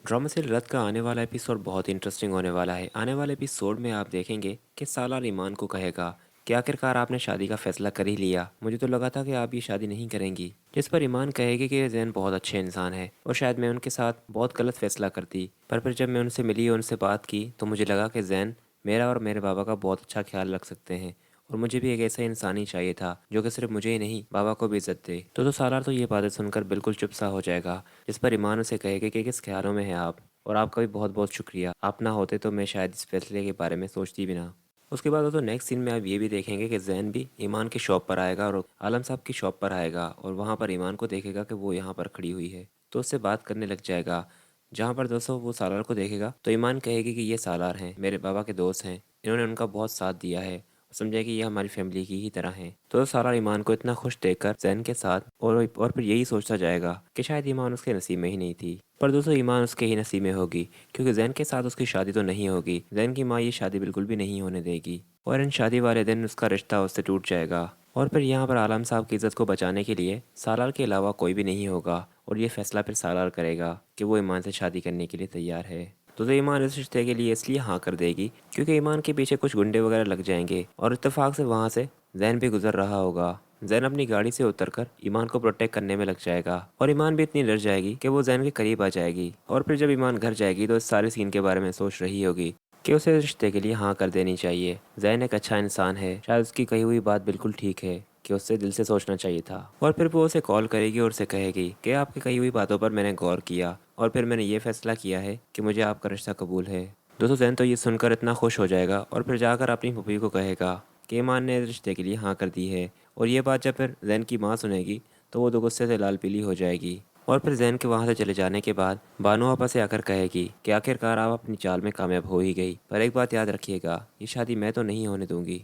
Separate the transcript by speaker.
Speaker 1: Drama serial रत का आने वाला एपिसोड बहुत इंटरेस्टिंग होने वाला है। आने वाले एपिसोड में आप देखेंगे कि सालार ईमान को कहेगा कि आखिरकार आपने शादी का फैसला कर ही लिया। मुझे तो लगा था कि आप ये शादी नहीं करेंगी। जिस पर ईमान कहेगी कि जैन बहुत अच्छे इंसान है और शायद मैं उनके साथ बहुत गलत फैसला करती। पर फिर जब मैं उनसे मिली और उनसे बात की तो मुझे लगा कि जैन मेरा और मेरे बाबा का बहुत अच्छा ख्याल रख सकते हैं। और मुझे भी एक ऐसा इंसान ही चाहिए था जो कि सिर्फ मुझे ही नहीं बाबा को भी इज्जत दे। तो सालार तो ये बातें सुनकर बिल्कुल चुप सा हो जाएगा। जिस पर ईमान उसे कहेगा कि किस ख्यालों में हैं आप, और आपका भी बहुत बहुत शुक्रिया। आप ना होते तो मैं शायद इस फैसले के बारे में सोचती भी ना। उसके बाद तो नेक्स्ट सीन में आप ये भी देखेंगे कि जैन भी ईमान की शॉप पर आएगा और आलम साहब की शॉप पर आएगा और वहाँ पर ईमान को देखेगा कि वो यहाँ पर खड़ी हुई है तो उससे बात करने लग जाएगा। जहाँ पर दोस्तों वो सालार को देखेगा तो ईमान कहेगी कि ये सालार हैं, मेरे बाबा के दोस्त हैं, इन्होंने उनका बहुत साथ दिया है, समझे कि ये हमारी फैमिली की ही तरह है। तो सालार ईमान को इतना खुश देखकर जैन के साथ और फिर यही सोचता जाएगा कि शायद ईमान उसके नसीब में ही नहीं थी। पर दोस्तों ईमान उसके ही नसीब में होगी, क्योंकि जैन के साथ उसकी शादी तो नहीं होगी। जैन की माँ ये शादी बिल्कुल भी नहीं होने देगी और इन शादी वाले दिन उसका रिश्ता उससे टूट जाएगा। और फिर यहाँ पर आलम साहब की इज्जत को बचाने के लिए सालार के अलावा कोई भी नहीं होगा और ये फैसला फिर सालार करेगा कि वो ईमान से शादी करने के लिए तैयार है। तो ईमान इस रिश्ते के लिए इसलिए हाँ कर देगी क्योंकि ईमान के पीछे कुछ गुंडे वगैरह लग जाएंगे और इत्तेफाक से वहाँ से जैन भी गुजर रहा होगा। जैन अपनी गाड़ी से उतरकर ईमान को प्रोटेक्ट करने में लग जाएगा और ईमान भी इतनी डर जाएगी कि वो जैन के करीब आ जाएगी। और फिर जब ईमान घर जाएगी तो इस सारे सीन के बारे में सोच रही होगी कि उसे इस रिश्ते के लिए हाँ कर देनी चाहिए। जैन एक अच्छा इंसान है, शायद उसकी कही हुई बात बिल्कुल ठीक है कि उससे दिल से सोचना चाहिए था। और फिर वो उसे कॉल करेगी और उसे कहेगी कि आपकी कही हुई बातों पर मैंने गौर किया और फिर मैंने ये फैसला किया है कि मुझे आपका रिश्ता कबूल है। दोस्तों जैन तो ये सुनकर इतना खुश हो जाएगा और फिर जाकर अपनी पुप्पी को कहेगा कि ईमान ने इस रिश्ते के लिए हाँ कर दी है। और ये बात जब फिर जैन की माँ सुनेगी तो वो तो गुस्से से लाल पीली हो जाएगी। और फिर जैन के वहाँ से चले जाने के बाद बानो आपा से आकर कहेगी कि आखिरकार आप अपनी चाल में कामयाब हो ही गई, पर एक बात याद रखिएगा, ये शादी मैं तो नहीं होने दूंगी।